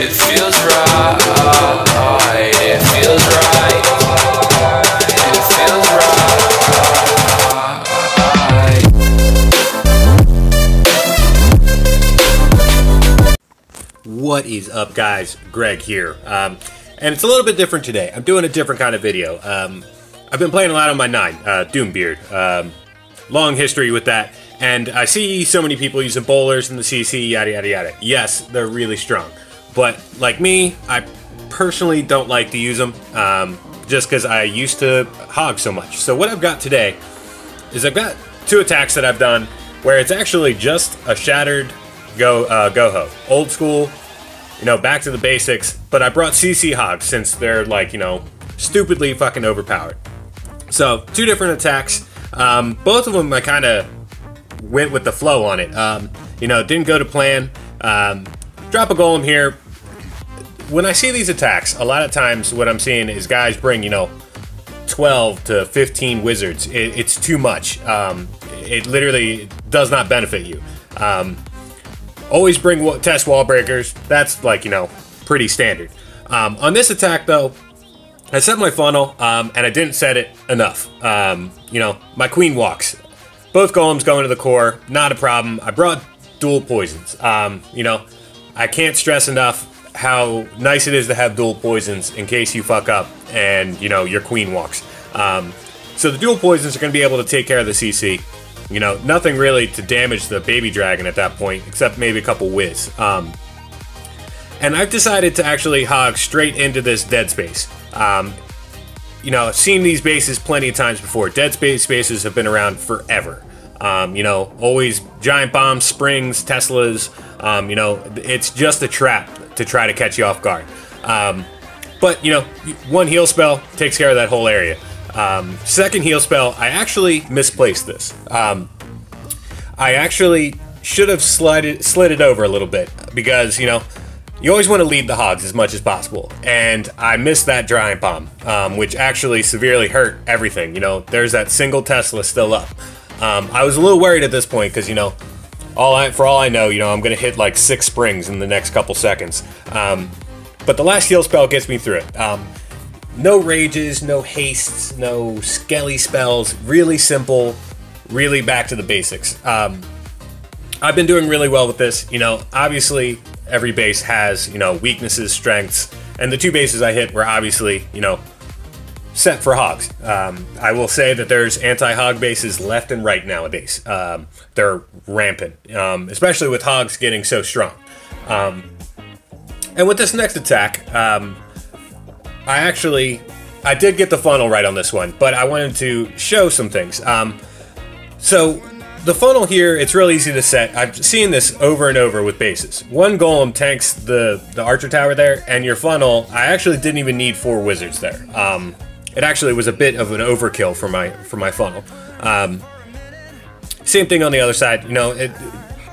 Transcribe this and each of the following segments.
It feels right. It feels right. It feels right. What is up, guys? Greg here, and it's a little bit different today. I'm doing a different kind of video. I've been playing a lot on my 9, Doombeard. Long history with that, and I see so many people using bowlers in the CC, yada yada yada. Yes, they're really strong, but like me, I personally don't like to use them, just because I used to hog so much. So what I've got today is I've got 2 attacks that I've done where it's actually just a shattered goho, old school, you know, back to the basics. But I brought CC hogs since they're like, you know, stupidly fucking overpowered. So 2 different attacks. Both of them I kind of went with the flow on it. You know, didn't go to plan. Drop a golem here. When I see these attacks, a lot of times what I'm seeing is guys bring, you know, 12 to 15 wizards. It's too much. It literally does not benefit you. Always bring test wall breakers. That's like, you know, pretty standard. On this attack though, I set my funnel, and I didn't set it enough. You know, my queen walks. Both golems go into the core, not a problem. I brought dual poisons. You know, I can't stress enough how nice it is to have dual poisons in case you fuck up and, you know, your queen walks. So the dual poisons are going to be able to take care of the CC. You know, nothing really to damage the baby dragon at that point, except maybe a couple whiz. And I've decided to actually hog straight into this dead space. You know, I've seen these bases plenty of times before. Dead space bases have been around forever. You know, always giant bombs, springs, Teslas. You know, it's just a trap to try to catch you off guard. But, you know, 1 heal spell takes care of that whole area. Second heal spell, I actually misplaced this. I actually should have slid it over a little bit because, you know, you always want to lead the hogs as much as possible, and I missed that giant bomb, which actually severely hurt everything. You know, there's that single Tesla still up. I was a little worried at this point because, you know, for all I know, you know, I'm gonna hit like 6 springs in the next couple seconds. But the last heal spell gets me through it. No rages, no hastes, no skelly spells. Really simple, really back to the basics. I've been doing really well with this. You know, obviously every base has, you know, weaknesses, strengths, and the 2 bases I hit were obviously, you know, set for hogs. I will say that there's anti-hog bases left and right nowadays. They're rampant, especially with hogs getting so strong. And with this next attack, I did get the funnel right on this one, but I wanted to show some things. So the funnel here, it's real easy to set. I've seen this over and over with bases. 1 golem tanks the archer tower there, and your funnel, I actually didn't even need 4 wizards there. It actually was a bit of an overkill for my funnel. Same thing on the other side. You know,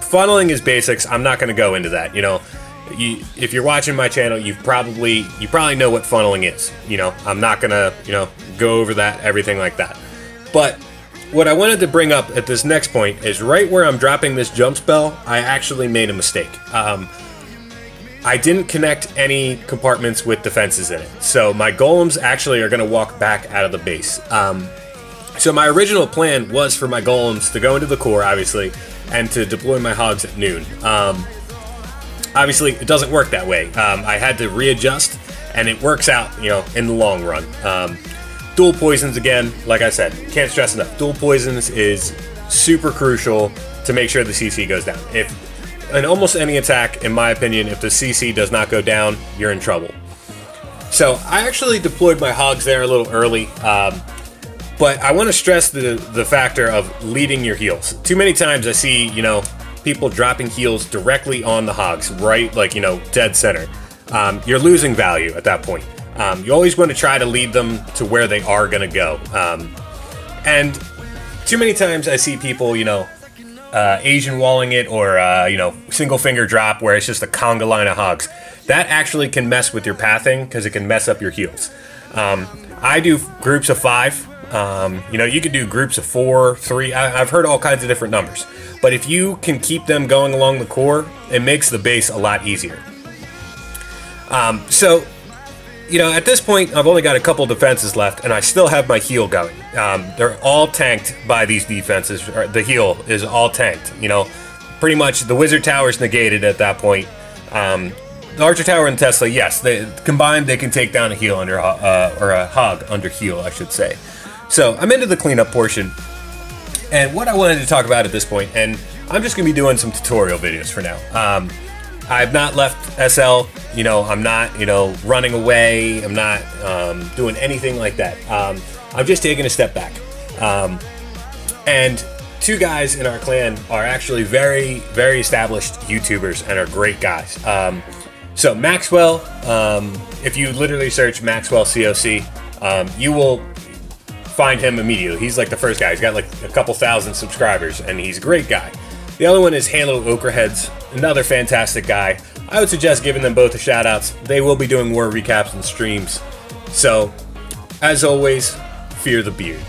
funneling is basics. I'm not going to go into that. You know, if you're watching my channel, you probably know what funneling is. You know, I'm not going to, you know, go over that, everything like that. But what I wanted to bring up at this next point is right where I'm dropping this jump spell, I actually made a mistake. I didn't connect any compartments with defenses in it. So my golems actually are going to walk back out of the base. So my original plan was for my golems to go into the core, obviously, and to deploy my hogs at noon. Obviously, it doesn't work that way. I had to readjust, and it works out, you know, in the long run. Dual poisons, again, like I said, can't stress enough. Dual poisons is super crucial to make sure the CC goes down. In almost any attack, in my opinion, if the CC does not go down, you're in trouble. So I actually deployed my hogs there a little early, but I want to stress the factor of leading your heals. Too many times I see, you know, people dropping heals directly on the hogs, right, like, you know, dead center. You're losing value at that point. You always want to try to lead them to where they are going to go. And too many times I see people, you know, Asian walling it, or, you know, single finger drop where it's just a conga line of hogs. That actually can mess with your pathing because it can mess up your heals. I do groups of 5. You know, you could do groups of 4, 3. I've heard all kinds of different numbers. But if you can keep them going along the core, it makes the base a lot easier. So, you know, at this point, I've only got a couple defenses left, and I still have my heal going. They're all tanked by these defenses. The heal is all tanked. You know, pretty much the Wizard Tower's negated at that point. The Archer Tower and Tesla, yes, combined they can take down a heal under or a hog under heal, I should say. So I'm into the cleanup portion, and what I wanted to talk about at this point, and I'm just gonna be doing some tutorial videos for now. I've not left SL, you know, I'm not, you know, running away, I'm not doing anything like that. I'm just taking a step back. And two guys in our clan are actually very, very established YouTubers and are great guys. So Maxwell, if you literally search Maxwell COC, you will find him immediately. He's like the first guy. He's got like a couple thousand subscribers, and he's a great guy. The other one is Halo Okraheads, another fantastic guy. I would suggest giving them both a shout outs. They will be doing war recaps and streams. So, as always, fear the beard.